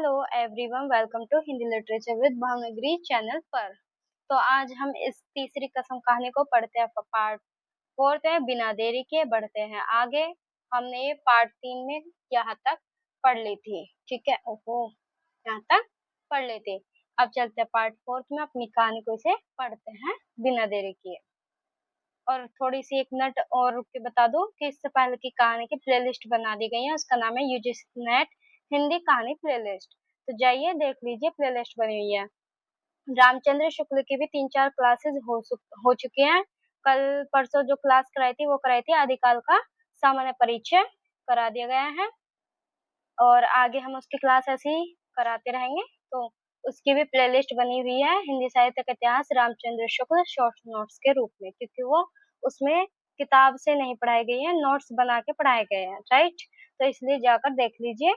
Hello everyone, welcome to Hindi literature with Bhavnagari channel पर। तो आज हम इस तीसरी कसम कहानी को पढ़ते हैं। पार्ट फोर्थ है, बिना देरी के बढ़ते हैं आगे। हमने ये पार्ट 3 में यहाँ तक पढ़ ली थी, ठीक है। ओहो, यहाँ तक पढ़ ली थी। अब चलते हैं पार्ट फोर्थ में, अपनी कहानी को इसे पढ़ते हैं बिना देरी किए। और थोड़ी सी एक मिनट और रुक के बता दूं कि इससे पहले की कहानी की प्लेलिस्ट बना दी गई है, उसका नाम है यूजीसी नेट हिंदी कहानी प्लेलिस्ट। तो जाइए देख लीजिए, प्लेलिस्ट बनी हुई है। रामचंद्र शुक्ल की भी 3-4 क्लासेस हो चुकी हैं। कल परसों जो क्लास कराई थी वो कराई थी आदिकाल का सामान्य परिचय करा दिया गया है, और आगे हम उसकी क्लास ऐसे ही कराते रहेंगे। तो उसकी भी प्लेलिस्ट बनी हुई है, हिंदी साहित्य का इतिहास रामचंद्र शुक्ल शॉर्ट नोट्स के रूप में, क्योंकि वो उसमें किताब से नहीं पढ़ाई गई है, नोट्स बना के पढ़ाए गए हैं, राइट। तो इसलिए जाकर देख लीजिए।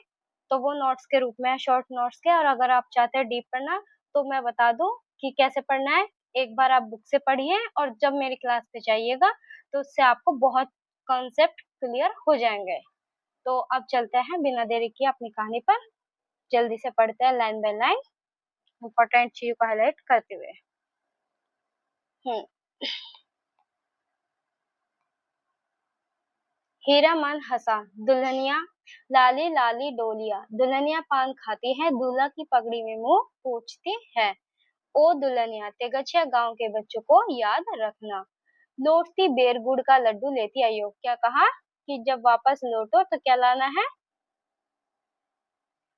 तो वो नोट्स के रूप में है, शॉर्ट नोट्स के। और अगर आप चाहते हैं डीप पढ़ना तो मैं बता दूं कि कैसे पढ़ना है। एक बार आप बुक से पढ़िए और जब मेरी क्लास पे जाइएगा तो उससे आपको बहुत कॉन्सेप्ट क्लियर हो जाएंगे। तो अब चलते हैं बिना देरी किए अपनी कहानी पर। जल्दी से पढ़ते हैं लाइन बाय लाइन, इंपॉर्टेंट चीजों को हाईलाइट करते हुए। हम्म हीरा मन हंसा, दुल्हनिया लाली लाली डोलिया, दुल्हनिया पान खाती है, दूल्हा की पगड़ी में मुंह पूछती है। ओ दुल्हनिया, तेगछिया गांव के बच्चों को याद रखना, लौटती बेर गुड़ का लड्डू लेती आइयो। क्या कहा कि जब वापस लौटो तो क्या लाना है?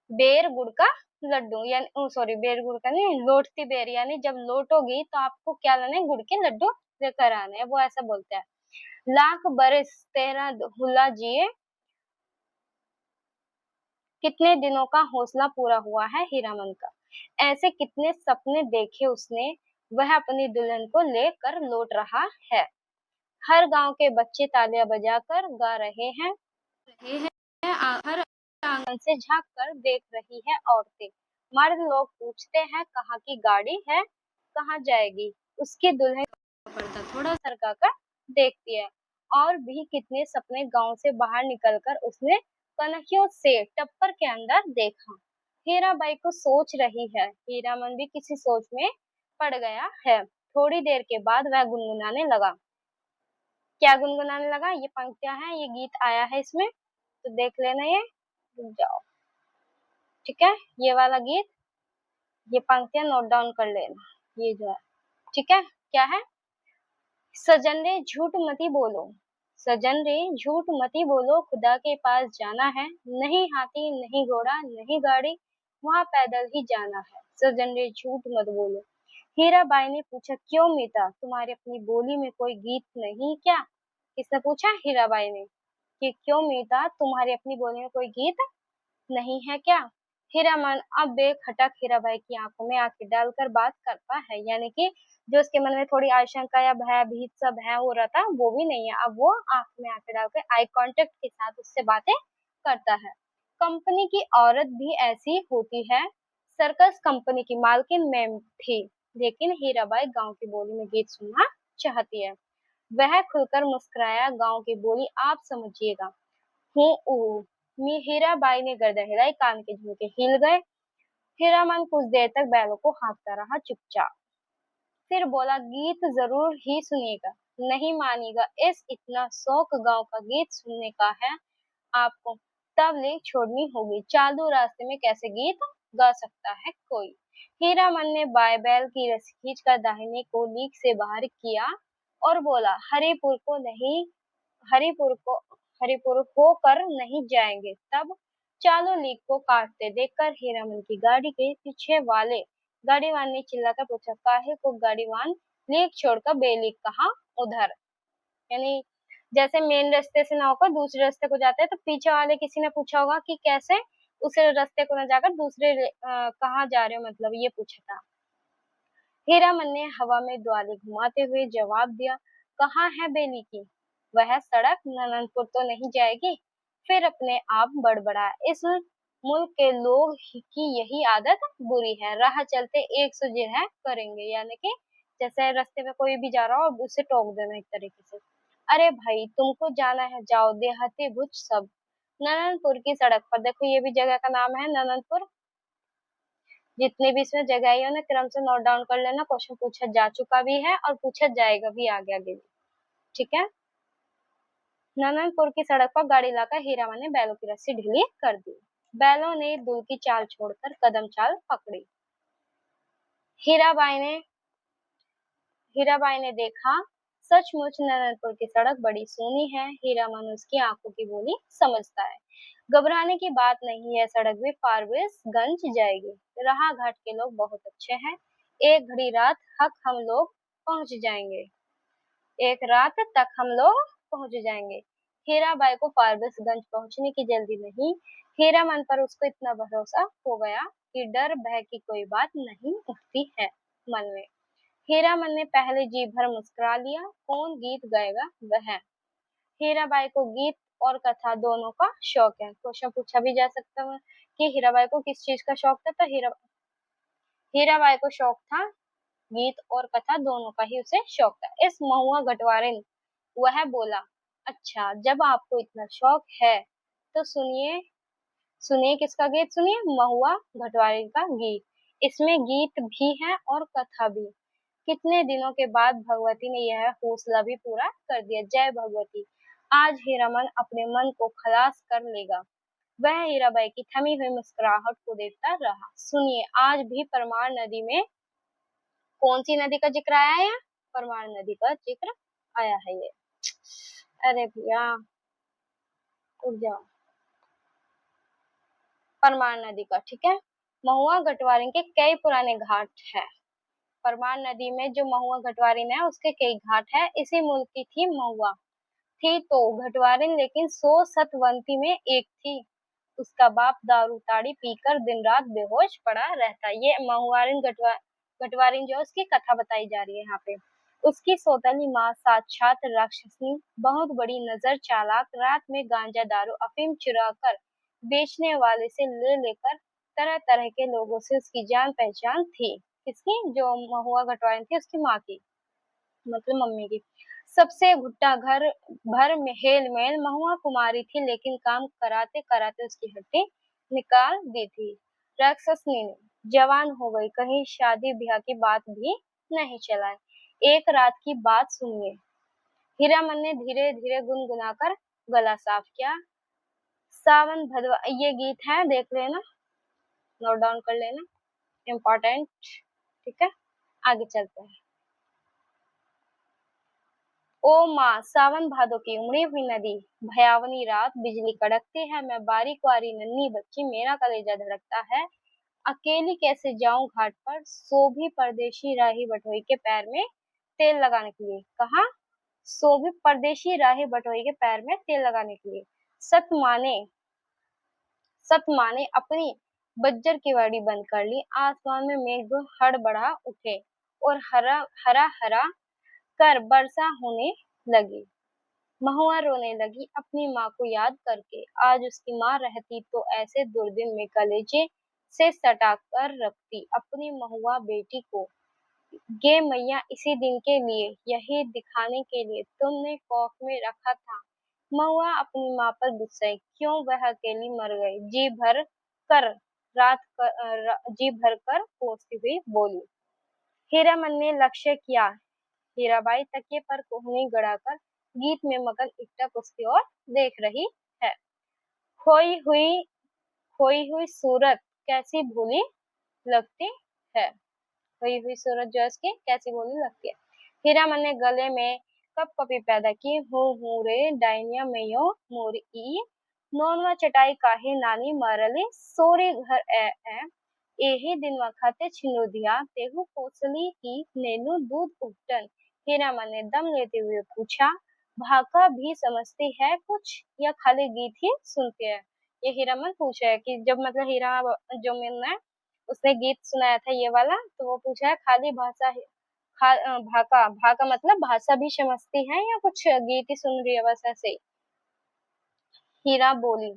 बेर गुड़ का लड्डू, यानी सॉरी, बेर गुड़ का नहीं, लौटती बेर, यानी जब लौटोगी तो आपको क्या लाना है? गुड़ के लड्डू लेकर आने हैं, वो ऐसा बोलते हैं। लाख बरस तेरा हुला जिए, कितने दिनों का हौसला पूरा हुआ है हीरामन का। ऐसे कितने सपने देखे उसने, वह अपनी दुल्हन को लेकर लौट रहा है। हर गांव के बच्चे तालियां बजाकर गा रहे हैं, हर आंगन से झांक कर देख रही है औरतें। मर्द लोग पूछते हैं कहाँ की गाड़ी है, कहाँ जाएगी। उसकी दुल्हन पर्दा थोड़ा सरका कर देखती है। और भी कितने सपने गांव से बाहर निकलकर उसने कनखियों से टप्पर के अंदर देखा। हीराबाई को सोच रही है, हीरामन भी किसी सोच में पड़ गया है। थोड़ी देर के बाद वह गुनगुनाने लगा। क्या गुनगुनाने लगा? ये पंक्तियां हैं, ये गीत आया है इसमें, तो देख लेना। ये रुक जाओ, ठीक है। ये वाला गीत, ये पंक्तियां नोट डाउन कर लेना, ये जो है, ठीक है। क्या है? सजन रे झूठ मती बोलो, सजन रे झूठ मती बोलो, खुदा के पास जाना है। नहीं हाथी नहीं घोड़ा नहीं गाड़ी, वहां पैदल ही जाना है। सजन रे झूठ मत बोलो। हीराबाई ने पूछा, क्यों मीता, तुम्हारी अपनी बोली में कोई गीत नहीं क्या? किसने पूछा? हीराबाई ने, कि क्यों मीता, तुम्हारी अपनी बोली में कोई गीत नहीं है क्या? हीरामन अब बेखटक हीराबाई की आंखों में आंखें डालकर बात करता है, यानी कि जो उसके मन में थोड़ी आशंका या भय भीत सब है हो रहा था, वो भी नहीं है। अब वो आंख में आंखें डालकर आई कांटेक्ट के साथ उससे बातें करता है। कंपनी की औरत भी ऐसी होती है। सर्कस कंपनी की मालकिन मैम थी, लेकिन हीराबाई गांव की बोली में गीत सुनना चाहती है। वह खुलकर मुस्कुराया, गांव की बोली आप समझिएगा। हूँ हीराबाई ने गर्दन हिलाई, कान के झुमके हिल गए। हीरामन कुछ देर तक बैलों को हाँकता रहा चुपचाप, फिर बोला, गीत जरूर ही सुनिएगा, नहीं मानिएगा। इस इतना शौक गांव का गीत सुनने का है आपको, तब लेक छोड़नी होगी। चालू रास्ते में कैसे गीत गा सकता है कोई? हीरामन ने बाएं बैल की रस्सी खींचकर दाहिने को लीक से बाहर किया और बोला, हरिपुर को नहीं, हरिपुर को हरिपुर होकर नहीं जाएंगे। तब चालू लीक को काटते देखकर हीरामन की गाड़ी के पीछे वाले गाड़ीवान ने चिल्लाकर पूछा, काहे को गाड़ीवान, लीक छोड़कर बेलीक कहाँ? उधर, यानी जैसे मेन रास्ते से ना होकर दूसरे रास्ते को जाते हैं, तो पीछे वाले किसी ने पूछा होगा कि कैसे उस रास्ते को न जाकर दूसरे कहाँ जा रहे हो, मतलब ये पूछा था। हीरामन ने हवा में द्वाली घुमाते हुए जवाब दिया, कहाँ है बेली की? वह सड़क नननपुर तो नहीं जाएगी? फिर अपने आप बड़बड़ा, इस मुल्क के लोग की यही आदत बुरी है, राह चलते एक सुजिर है करेंगे, यानी कि जैसे रास्ते में कोई भी जा रहा हो और उसे टोक देना एक तरीके से। अरे भाई, तुमको जाना है जाओ, देहाती भुज सब। नननपुर की सड़क पर देखो, ये भी जगह का नाम है नननपुर, जितनी भी इसमें जगह आई है उन्हें क्रम से नोट डाउन कर लेना। क्वेश्चन पूछा जा चुका भी है और पूछा जाएगा भी आगे आगे भी। ठीक है। नंदनपुर की सड़क पर गाड़ी लाकर हीरामन ने बैलों की रस्सी ढीली कर दी। बैलों ने दुल की चाल छोड़कर कदम चाल पकड़ी। हीराबाई ने हीराबाई ने देखा, सचमुच नंदनपुर की सड़क बड़ी सोनी है। हीरामन उसकी आंखों की बोली समझता है। घबराने की बात नहीं है, सड़क भी फारबिसगंज जाएगी। राह घाट के लोग बहुत अच्छे हैं। एक घड़ी रात तक हम लोग पहुंच जाएंगे। एक रात तक हम लोग पहुंच जाएंगे। हीराबाई को फारबिसगंज पहुंचने की जल्दी नहीं। हीरामन पर उसको इतना भरोसा हो गया कि डर भय की कोई बात नहीं उठती है मन में। हीरामन ने पहले जी भर मुस्कुरा लिया। कौन गीत गाएगा वह। हीराबाई को गीत और कथा दोनों का शौक है। क्वेश्चन पूछा भी जा सकता है कि हीराबाई को किस चीज का शौक था, तो हीराबाई को शौक था गीत और कथा दोनों का ही उसे शौक था। इस महुआ घटवारिन, वह बोला, अच्छा जब आपको इतना शौक है तो सुनिए। सुनिए किसका गीत, सुनिए महुआ घटवारिन का गीत। इसमें गीत भी है और कथा भी। कितने दिनों के बाद भगवती ने यह हौसला भी पूरा कर दिया। जय भगवती। आज हीरामन अपने मन को खलास कर लेगा। वह हीराबाई की थमी हुई मुस्कुराहट को देखता रहा। सुनिए, आज भी परमार नदी में कौन सी नदी का जिक्र आया है? परमार नदी का जिक्र आया है ये। अरे भैया उठ जाओ। परमार नदी का, ठीक है। महुआ घटवारिन के कई पुराने घाट है। परमार नदी में जो महुआ घटवारिन है उसके कई घाट है। इसी मुल्क की थी महुआ। थी तो घटवारिन, लेकिन 100 सतवंती में एक थी। उसका बाप दारू ताड़ी पीकर दिन रात बेहोश पड़ा रहता। ये महुआरिन घटवारिन जो उसकी कथा बताई जा रही है यहाँ पे। उसकी सौतेली माँ साक्षात राक्षसनी, बहुत बड़ी नजर, चालाक, रात में गांजा दारू अफीम चुरा कर बेचने वाले से ले लेकर तरह तरह के लोगों से उसकी जान पहचान थी। किसकी? जो महुआ घटवारिन थी उसकी माँ की, मतलब मम्मी की। सबसे घुट्टा घर भर में हेल मेल। महुआ कुमारी थी लेकिन काम कराते कराते उसकी हड्डी निकाल दी थी। राक्षसनी ने जवान हो गई, कहीं शादी ब्याह की बात भी नहीं चलाई। एक रात की बात सुनिए। हीरामन ने धीरे धीरे गुनगुनाकर गला साफ किया। सावन भदवा, ये गीत है, देख लेना, नोट डाउन कर लेना, इम्पोर्टेंट। ठीक है, आगे चलते हैं। ओ माँ, सावन भादों की उमड़ी हुई नदी, भयावनी रात, बिजली कड़कती है, मैं बारी कुआरी नन्ही बच्ची, मेरा कलेजा धड़कता है। अकेली कैसे जाऊं घाट पर, सो भी परदेशी राही बटोई के पैर में तेल लगाने के लिए। कहा? सो भी परदेशी राही बटोई के पैर में तेल लगाने के लिए। सत माने सत माने अपनी बज्जर की वाड़ी बंद कर ली। आसमान में मेघ हड़बड़ा उठे और हरा हरा हरा कर वर्षा होने लगी। महुआ रोने लगी अपनी माँ को याद करके। आज उसकी माँ रहती तो ऐसे दुर्दिन में कलेजे से सटा कर रखती अपनी महुआ बेटी को। गे मैया, इसी दिन के लिए, यही दिखाने के लिए तुमने खौफ में रखा था। महुआ अपनी माँ पर गुस्साई, क्यों वह अकेली मर गई। कर जी भर कर कोसती हुई बोली। हीरामन ने लक्ष्य किया। हीराबाई तकिए पर कोहनी गड़ाकर गीत में मगन एकटक उसकी ओर देख रही है। खोई हुई खोई हुई सूरत कैसी भूली लगती है। खोई हुई सूरत जो है उसकी कैसी भूली लगती है। हीरामन ने गले में कपकपी पैदा की। हूँ रे डाइनिया में यो मोरी ई, नोनवा चटाई काहे नानी मरली, सोरे घर ए एही दिनवा खाते छिनु दिया, तेहु कोसली की नेनु दूध उपटन। हीरामन ने दम लेते हुए पूछा, भाका भी समझती है कुछ या खाली गीत ही सुनती है। ये हीरामन पूछ रहा है कि जब मतलब हीरा जो मैंने उसने गीत सुनाया था ये वाला, तो वो पूछा है खाली भाका भाका मतलब भाषा भी समझती है या कुछ गीत ही सुन रही है बस ऐसे ही। हीरा बोली,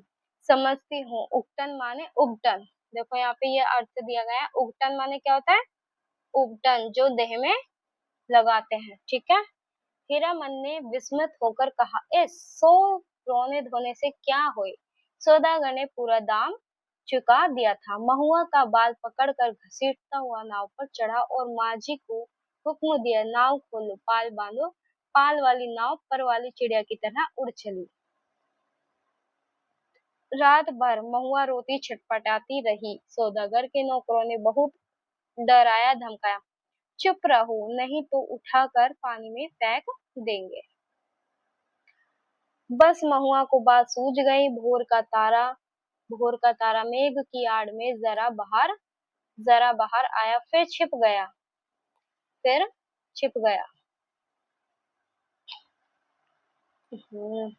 समझती हूँ। उगटन माने उबटन। देखो यहाँ पे ये अर्थ दिया गया है। उगटन माने क्या होता है? उबटन, जो देह में लगाते हैं। ठीक है। हीरा मन ने विस्मित होकर कहा, ए सो रोने धोने से क्या होए। सौदागर ने पूरा दाम चुका दिया था। महुआ का बाल पकड़कर घसीटता हुआ नाव पर चढ़ा और माझी को हुक्म दिया, नाव खोलो, पाल बांधो। पाल वाली नाव पर वाली चिड़िया की तरह उड़ चली। रात भर महुआ रोती छटपटाती रही। सौदागर के नौकरों ने बहुत डराया धमकाया, चुप रहो नहीं तो उठाकर पानी में फेंक देंगे। बस महुआ को बात सूझ गई। भोर का तारा मेघ की आड़ में जरा बाहर आया, फिर छिप गया। हम्म,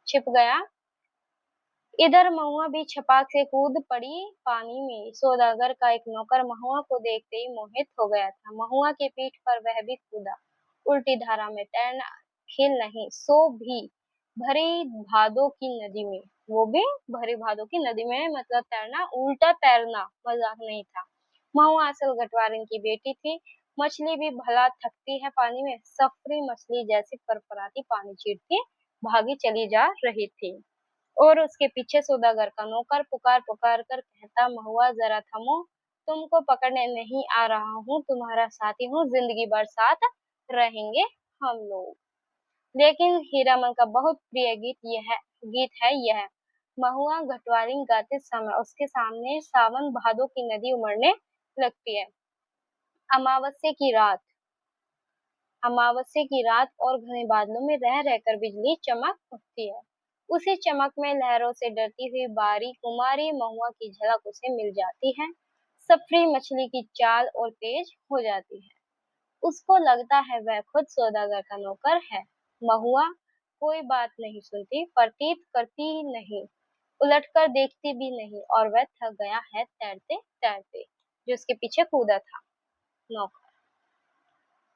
छिप गया। इधर महुआ भी छपाक से कूद पड़ी पानी में। सौदागर का एक नौकर महुआ को देखते ही मोहित हो गया था। महुआ की पीठ पर वह भी कूदा। उल्टी धारा में तैरना खेल नहीं, सो भी भरी भादों की नदी में। वो भी भरी भादों की नदी में, मतलब तैरना, उल्टा तैरना मजाक नहीं था। महुआ असल गटवारिन की बेटी थी। मछली भी भला थकती है पानी में। सफरी मछली जैसी फरफराती पानी चीरती भागी चली जा रही थी और उसके पीछे सौदागर का नौकर पुकार पुकार कर कहता, महुआ जरा थमो, तुमको पकड़ने नहीं आ रहा हूँ, तुम्हारा साथी हूँ, जिंदगी भर साथ रहेंगे हम लोग। लेकिन हीरामन का बहुत प्रिय गीत है यह। महुआ घटवालिन गाते समय उसके सामने सावन भादों की नदी उमड़ने लगती है। अमावस्या की रात अमावस्या की रात और घने बादलों में रह रहकर बिजली चमक उठती है। उसी चमक में लहरों से डरती हुई बारी कुमारी महुआ की झलक उसे मिल जाती है। सफरी मछली की चाल और तेज हो जाती है। उसको लगता है वह खुद सौदागर का नौकर है। महुआ कोई बात नहीं सुनती, प्रतीत करती नहीं, उलटकर देखती भी नहीं, और वह थक गया है तैरते तैरते, जो उसके पीछे कूदा था नौकर।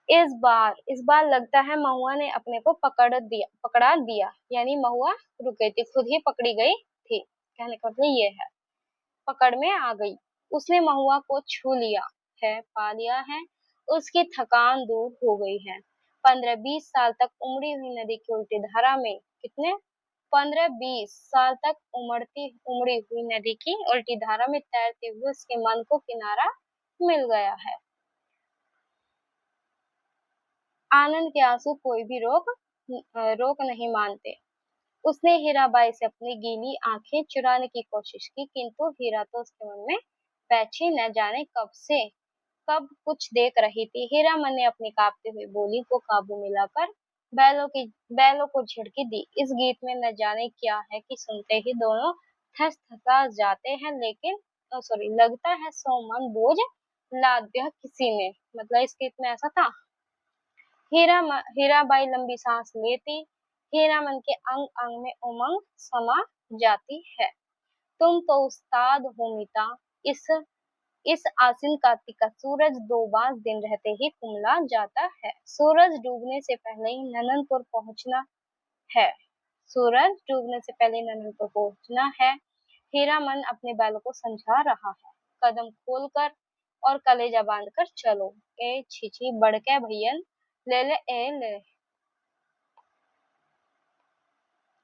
इस बार लगता है महुआ ने अपने को पकड़ा दिया, यानी महुआ रुक गई थी, खुद ही पकड़ी गई थी। कहने का मतलब ये है, पकड़ में आ गई। उसने महुआ को छू लिया है, पा लिया है। उसकी थकान दूर हो गई है। 15-20 साल तक उमड़ी हुई नदी की उल्टी धारा में, कितने 15-20 साल तक उमड़ी हुई नदी की उल्टी धारा में तैरते हुए उसके मन को किनारा मिल गया है। आनंद के आंसू कोई भी रोक नहीं मानते। उसने हीराबाई से अपनी गीली आंखें चुराने की कोशिश की, किंतु हीरा तो उसके मन में बैठी न जाने कब कुछ देख रही थी। हीरामन ने अपनी कांपती हुई बोली को काबू में लाकर बैलों को झिड़की दी। इस गीत में न जाने क्या है कि सुनते ही दोनों थस जाते हैं, लेकिन सॉरी, लगता है सो मन बोझ लाद दिया किसी ने। मतलब इस गीत में ऐसा था। हीराबाई लंबी सांस लेती। हीरामन के अंग अंग में उमंग समा जाती है। तुम तो उस्ताद हो मीता। इस आसिन कार्तिक का सूरज 2 दिन रहते ही कुमला जाता है। सूरज डूबने से पहले ही नननपुर पहुंचना है। सूरज डूबने से पहले नननपुर पहुंचना है। हीरामन अपने बैलों को समझा रहा है। कदम खोलकर और कलेजा बांधकर चलो। ए छिछी बड़के भैयन, ले ले ए ले।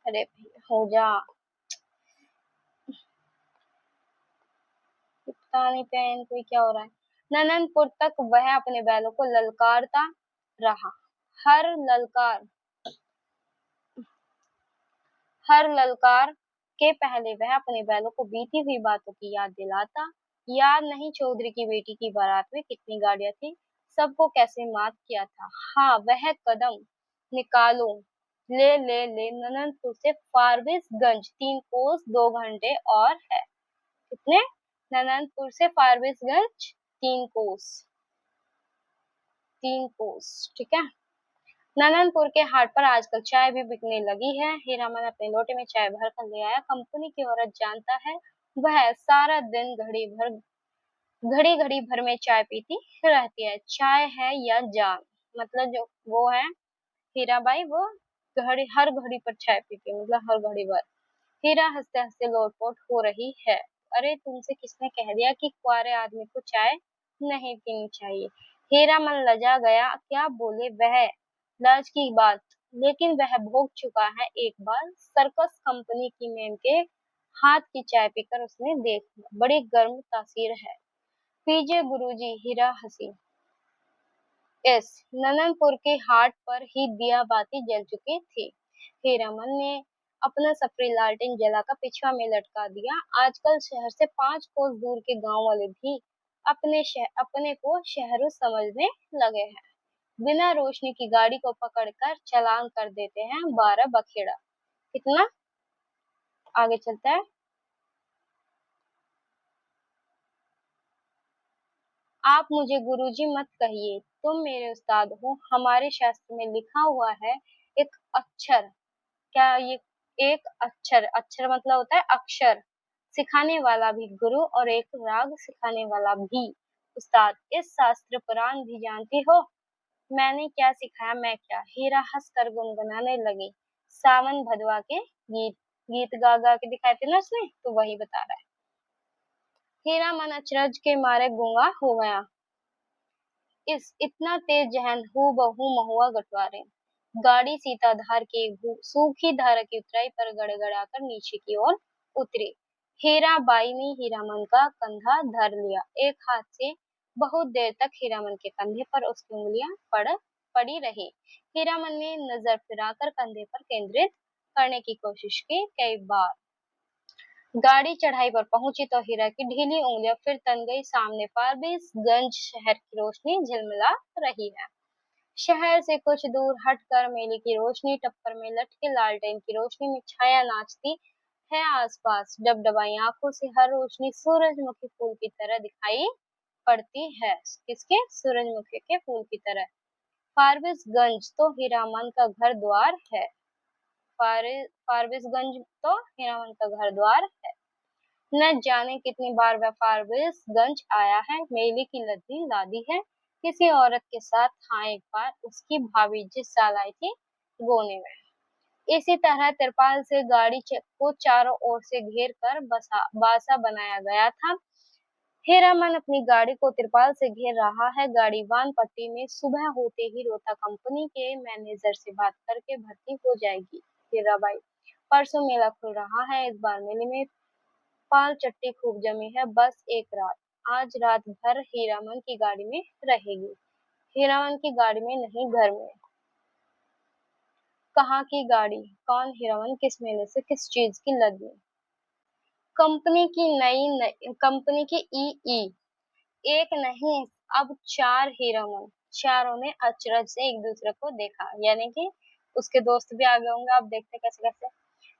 अरे भैया हो जा। पता नहीं पैन कोई क्या हो रहा है। नननपुर तक वह अपने बैलों को ललकारता रहा। हर ललकार हर ललकार के पहले वह अपने बैलों को बीती हुई बातों की याद दिलाता। याद नहीं चौधरी की बेटी की बारात में कितनी गाड़ियां थी, सबको कैसे मात किया था। हाँ, वह कदम निकालो, ले ले ले। नननपुर से फारबिसगंज 3 कोस 2 घंटे और है। कितने? नननपुर से फारबिसगंज 3 कोस, ठीक है। नननपुर के हाट पर आजकल चाय भी बिकने लगी है। हीरामन अपने लोटे में चाय भर कर ले आया। कंपनी की औरत जानता है, वह सारा दिन घड़ी भर में चाय पीती रहती है। चाय है या जान, मतलब जो वो है हीराबाई, वो हर घड़ी पर चाय पीती है, मतलब हर घड़ी भर। हीरा हंसते हंसते लोटपोट हो रही है। अरे तुमसे किसने कह दिया कि कुंवारे आदमी को चाय नहीं पीनी चाहिए। हीरा मन लजा गया, क्या बोले वह, लाज की बात। लेकिन वह भोग चुका है एक बार। सर्कस कंपनी की मेम के हाथ की चाय पीकर उसने देख लिया, बड़ी गर्म तासीर है। पीजिए गुरुजी, हीरा हंसी। एस नननपुर के हाट पर ही दिया बाती जल चुकी थी। हीरामन ने अपना सफरी लालटेन जलाकर पिछवा में लटका दिया। आजकल शहर से 5 कोस दूर के गांव वाले भी अपने को शहरों समझने लगे हैं। बिना रोशनी की गाड़ी को पकड़कर चालान कर देते हैं 12 बखेड़ा। कितना आगे चलता है। आप मुझे गुरुजी मत कहिए, तुम मेरे उस्ताद हो। हमारे शास्त्र में लिखा हुआ है, एक अक्षर, क्या ये एक अक्षर, अक्षर मतलब होता है अक्षर, सिखाने वाला भी गुरु और एक राग सिखाने वाला भी उस्ताद। इस शास्त्र पुराण भी जानती हो। मैंने क्या सिखाया, मैं क्या। हीरा हंस कर गुनगुनाने लगी। सावन भदवा के गीत, गीत गा गा के दिखाए थे ना उसने, तो वही बता रहा है। हीरा मन अचरज के मारे गूंगा हो गया। इस इतना तेज जहन हूँ बहू महुआ गटवारे। गाड़ी सीताधार के सूखी धारा की उतराई पर गड़गड़ाकर नीचे की ओर उतरी। हीरा बाई ने हीरामन का कंधा धर लिया। एक हाथ से बहुत देर तक हीरामन के कंधे पर उसकी उंगलियां पड़ी रही। हीरामन ने नजर फिराकर कंधे पर केंद्रित करने की कोशिश की कई बार। गाड़ी चढ़ाई पर पहुंची तो हीरा की ढीली उंगलियां फिर तन गई सामने। फारबिसगंज शहर की रोशनी झिलमिला रही है। शहर से कुछ दूर हटकर मेले की रोशनी टप्पर में लटके लालटेन की रोशनी में छाया नाचती है आसपास। डबडबाई आंखों से हर रोशनी सूरजमुखी फूल की तरह दिखाई पड़ती है। किसके? सूरजमुखी के फूल की तरह। फारबिसगंज तो हीरामन का घर द्वार है। फारबिसगंज तो हीरामन का घर द्वार है। न जाने कितनी बार वह फारबिसगंज आया है। मेले की लद्दी लादी है किसी औरत के साथ। हाँ, एक बार उसकी भाभी जिस साल आई थी गोने में। इसी तरह तिरपाल से गाड़ी को चारों ओर से घेर कर बासा बनाया गया था। हीरामन अपनी गाड़ी को तिरपाल से घेर रहा है। गाड़ी वान पट्टी में सुबह होते ही रोता कंपनी के मैनेजर से बात करके भर्ती हो जाएगी। हीराबाई, परसों मेला खुल रहा है। इस बार मेले में पाल चट्टी खूब जमी है। बस एक रात, आज रात भर हीरामन की गाड़ी में रहेगी। हीरामन की गाड़ी में नहीं, घर में। कहाँ की गाड़ी? कौन हीरामन? किस मेले से? किस चीज की लदनी? कंपनी की कंपनी की ई एक नहीं, अब 4 हीरामन। चारों ने अचरज से एक दूसरे को देखा, यानी कि उसके दोस्त भी आ गए होंगे। आप देखते कैसे कैसे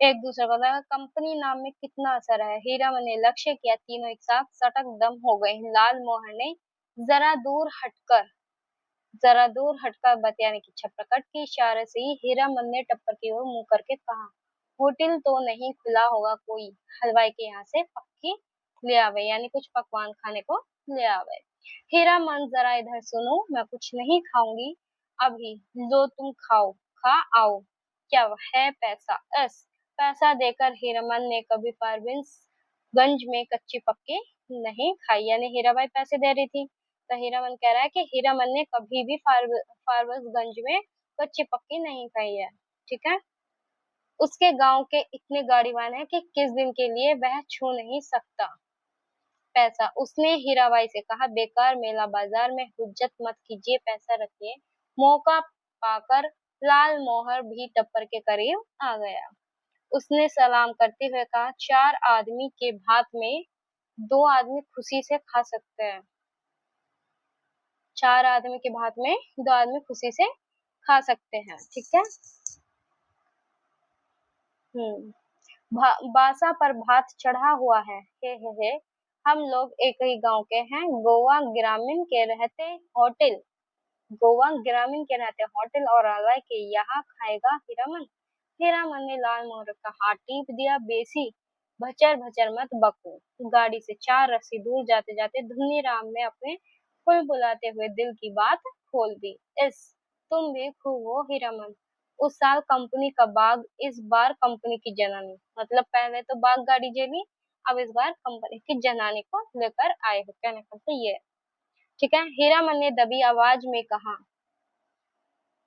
एक दूसरे को देखा। कंपनी नाम में कितना असर है। हीरामन ने लक्ष्य किया, तीनों एक साथ सटक दम हो गए। लाल मोहन ने जरा दूर हटकर बतियाने की इच्छा प्रकट की। इशारे से ही हीरामन ने टप्पर की ओर मुंह करके कहा, होटल तो नहीं खुला होगा कोई? हलवाई के यहाँ से पक्की ले आवे, यानी कुछ पकवान खाने को ले आवे। हीरामन, जरा इधर सुनो, मैं कुछ नहीं खाऊंगी अभी। जो तुम खाओ खा आओ। क्या है पैसा? पैसा देकर हीरामन ने कभी फारबिसगंज में कच्ची पक्की नहीं खाई, यानी हीराबाई पैसे दे रही थी। तो हीरामन कह रहा है कि हीरामन ने कभी भी फारबिसगंज में कच्ची पक्की नहीं खाई है। ठीक है। उसके गांव के इतने गाड़ीवान हैं कि किस दिन के लिए वह छू नहीं सकता पैसा। उसने हीराबाई से कहा, बेकार मेला बाजार में हुज्जत मत कीजिए, पैसा रखिए। मौका पाकर लाल मोहर भी टप्पर के करीब आ गया। उसने सलाम करते हुए कहा, 4 आदमी के भात में 2 आदमी खुशी से खा सकते हैं। 4 आदमी के भात में 2 आदमी खुशी से खा सकते हैं। ठीक है। बासा पर भात चढ़ा हुआ है। हे, हम लोग एक ही गांव के हैं। गोवा ग्रामीण के रहते होटल और आलय के यहाँ खाएगा हीरामन? हीरामन ने लाल मोहर का हाथ टीप दिया। बेसी भचर भचर मत बको। गाड़ी से 4 रस्सी दूर जाते जाते धुनी राम ने अपने फुल बुलाते हुए दिल की बात खोल दी। इस तुम भी खूब हो हीरामन। उस साल कंपनी का बाग, इस बार कंपनी की जनानी। मतलब पहले तो बाग गाड़ी जेली, अब इस बार कंपनी की जनानी को लेकर आए हो। कहने का मतलब ये। ठीक है। हीरामन ने दबी आवाज में कहा,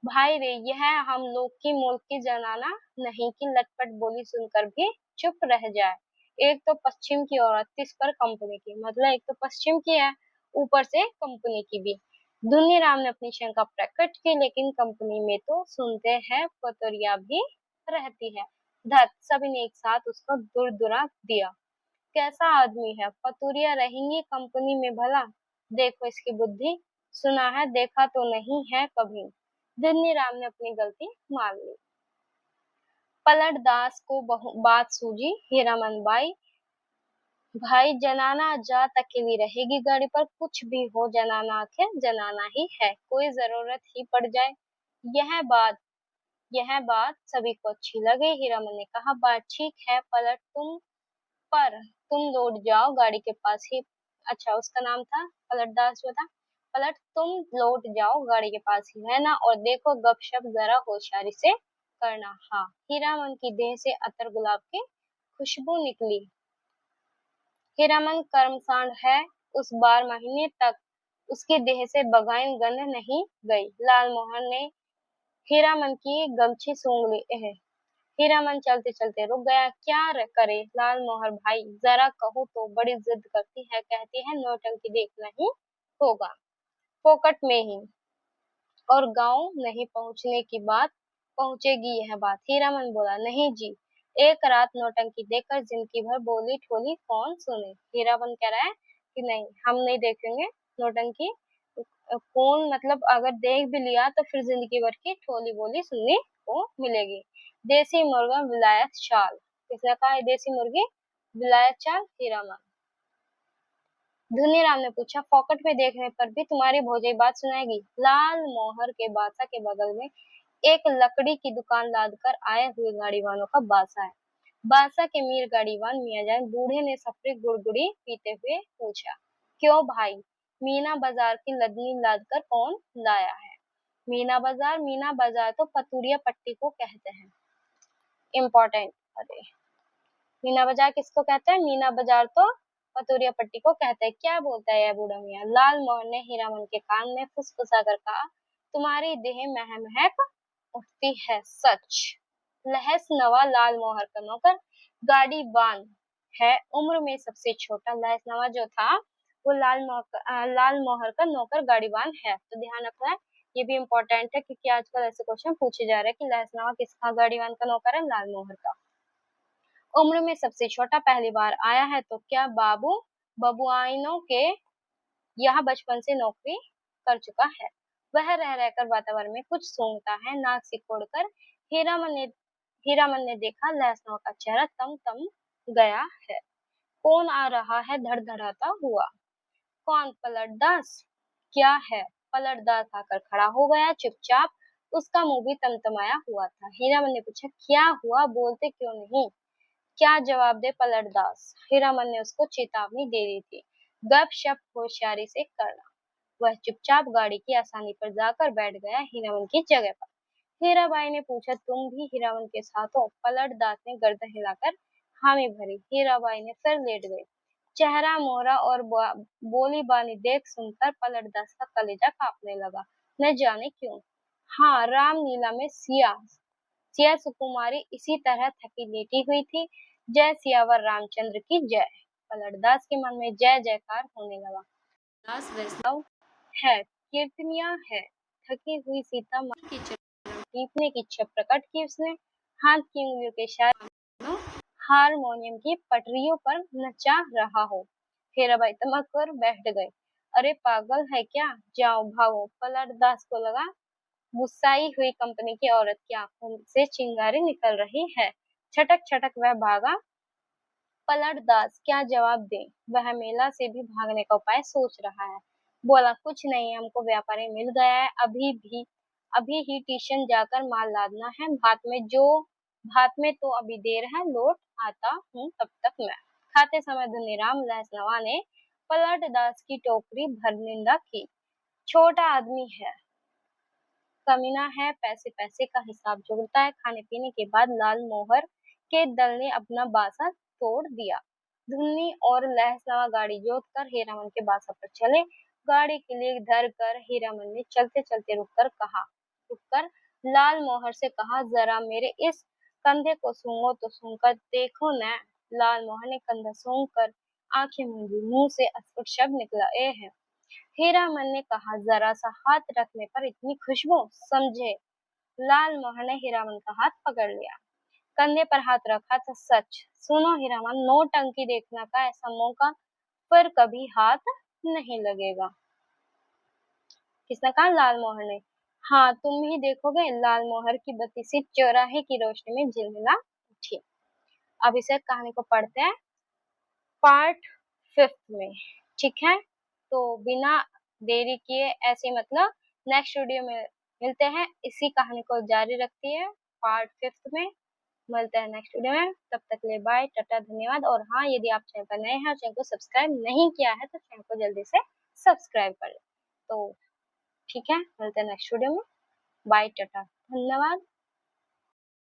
भाई रे, यह हम लोग की मुल्क की जनाना नहीं कि लटपट बोली सुनकर भी चुप रह जाए। एक तो पश्चिम की औरत थी, इस पर कंपनी की, मतलब एक तो पश्चिम की है, ऊपर से कंपनी की भी। धुनीराम ने अपनी शंका प्रकट की, लेकिन कंपनी में तो सुनते हैं पतोरिया भी रहती है। धत, सभी ने एक साथ उसको दुरदुरा दिया। कैसा आदमी है, पतोरिया रहेंगी कंपनी में भला? देखो इसकी बुद्धि, सुना है देखा तो नहीं है कभी। धुनीराम ने अपनी गलती मान ली। पलट दास को बात सूझी। हीरामन बाई, भाई जनाना जात अकेली रहेगी गाड़ी पर, कुछ भी हो जनाना आखिर जनाना ही है, कोई जरूरत ही पड़ जाए। यह बात यह बात सभी को अच्छी लगी। हीरामन ने कहा, बात ठीक है पलट, तुम लौट जाओ गाड़ी के पास ही। अच्छा, उसका नाम था पलटदास जो था। पलट, तुम लौट जाओ गाड़ी के पास ही रहना, और देखो गपशप जरा होशियारी से करना। हाँ। हीरामन की देह से अतर गुलाब की खुशबू निकली। हीरामन कर्मकांड है, उस बार महीने तक उसकी देह से बगाइन गंध नहीं गई। लालमोहन ने हीरामन की गमछी सूंघ ली है। हीरामन चलते चलते रुक गया। क्या करे लालमोहर भाई, जरा कहो तो बड़ी जिद करती है, कहती है नौटंकी देखना ही होगा, फोकट में ही, और गांव नहीं पहुंचने की बात पहुंचेगी यह बात। हीरामन बोला, नहीं जी, एक रात नौटंकी देखकर जिंदगी भर बोली ठोली कौन सुने। हीरामन कह रहा है कि नहीं, हम नहीं देखेंगे नौटंकी। कौन मतलब अगर देख भी लिया तो फिर जिंदगी भर की ठोली बोली सुनने को मिलेगी। देसी मुर्गा विलायत चाल, किसने कहा है देसी मुर्गी विलायत चाल? हीरामन। धुनीराम ने पूछा, फोकट में देखने पर भी तुम्हारी भौजाई बात सुनाएगी? लाल मोहर के बासा के बगल में एक लकड़ी की दुकान लाद कर आए हुए गाड़ीवानों का बासा है। बासा के मीर गाड़ीवान मियाँजान बूढ़े ने सफरी गुड़गुड़ी पीते हुए पूछा, क्यों भाई, मीना बाजार की लदनी लाद कर कौन लाया है? मीना बाजार तो पतुरिया पट्टी को कहते हैं। इम्पोर्टेंट। अरे, मीना बाजार किसको कहते हैं? मीना बाजार तो पतुरिया पट्टी को कहते हैं। क्या बोलता है यह बूढ़ा मियाँ? लाल मोहन ने हीरामन के कान में फुसफुसा कर कहा, तुम्हारी देह महक उठती है सच। लहस नवा लाल मोहर का नौकर गाड़ी बान है, उम्र में सबसे छोटा। लहस नवा जो था वो लाल मोहर का नौकर गाड़ीवान है, तो ध्यान रखना है। ये भी इम्पोर्टेंट है क्योंकि आजकल ऐसे क्वेश्चन पूछे जा रहे हैं कि लहस नवा किसका गाड़ीवान का नौकर है? लाल मोहर का। उम्र में सबसे छोटा, पहली बार आया है, तो क्या बबुआइनों के यहाँ बचपन से नौकरी कर चुका है। वह रह रहकर वातावरण में कुछ सूंघता है, नाक सिकोड़कर हीरामन ने हीरामन ने देखा लहसनों का चेहरा तम तम गया है। कौन आ रहा है धड़धड़ाता हुआ? कौन? पलटदास। क्या है? पलटदास आकर खड़ा हो गया चुपचाप, उसका मुंह भी तमतमाया हुआ था। हीरामन ने पूछा, क्या हुआ, बोलते क्यों नहीं? क्या जवाब दे पलटदास? हीरामन ने उसको चेतावनी दे दी थी, गपशप होशियारी से करना। वह चुपचाप गाड़ी की आसानी पर जाकर बैठ गया हीरामन की जगह पर। हीराबाई ने पूछा, तुम भी हीरामन के साथ हो? पलटदास ने गर्दन हिलाकर हामी भरी। हीराबाई ने फिर लेट गई। चेहरा मोहरा और बोली बानी देख सुनकर पलटदास का कलेजा कांपने लगा, न जाने क्यों। हाँ, रामलीला में सिया सिया सुकुमारी इसी तरह थकी लेटी हुई थी। जय सियावर रामचंद्र की जय। पलटदास के मन में जय जयकार होने लगा। दास वैष्णव है, कीर्तनिया है। थकी हुई सीता माँ के चरणों टीपने की इच्छा प्रकट की उसने। हाथ की उंगलियों के इशारे हारमोनियम की पटरियों पर नचा रहा हो। हीराबाई तमक कर बैठ गए। अरे पागल है क्या, जाओ भागो। पलटदास को लगा गुस्साई हुई कंपनी की औरत की आंखों से चिंगारी निकल रही है। छटक छटक वह भागा। पलटदास क्या जवाब दे, वह मेला से भी भागने का उपाय सोच रहा है। बोला, कुछ नहीं, हमको व्यापारी मिल गया है, अभी ही स्टेशन जाकर माल लादना है। भात में तो अभी देर है, लौट आता हूँ तब तक मैं। खाते समय धुनीराम लहसनवा ने पलटदास की टोकरी भर निंदा की। छोटा आदमी है, कमीना है, पैसे पैसे का हिसाब जोड़ता है। खाने पीने के बाद लाल मोहर के दल ने अपना बासा तोड़ दिया। धुन्नी और लहसनवा गाड़ी जोत कर हीरामन के बासा पर चले। गाड़ी के लिए धर कर हीरामन ने चलते चलते रुककर लाल मोहर से कहा, जरा मेरे इस कंधे को सूंघो तो सूंघकर देखो न। लाल मोहन ने कंधा सूंघ कर आंखें मूंदी, मुंह से अस्फुट शब्द निकला, ए है। हीरामन ने कहा, जरा सा हाथ रखने पर इतनी खुशबू, समझे। लाल मोहन ने हीरामन का हाथ पकड़ लिया, कंधे पर हाथ रखा तो सच। सुनो हीरामन, नौटंकी देखने का ऐसा मौका पर कभी हाथ नहीं लगेगा। किसने कहा? लाल मोहन ने। हाँ, तुम ही देखोगे। लाल मोहर की बत्ती सी चौराहे की रोशनी में झिलमिला उठी। अब इसे कहानी को पढ़ते हैं पार्ट 5 में, ठीक है। तो बिना देरी किए ऐसे मतलब नेक्स्ट वीडियो में मिलते हैं, इसी कहानी को जारी रखती है पार्ट 5 में। मिलते हैं नेक्स्ट वीडियो में, तब तक के लिए बाय, टाटा, धन्यवाद। और हाँ, यदि आप चैनल पर नए हैं और चैनल को सब्सक्राइब नहीं किया है तो चैनल को जल्दी से सब्सक्राइब कर लें। तो ठीक है, मिलते हैं नेक्स्ट वीडियो में। बाय, टाटा, धन्यवाद।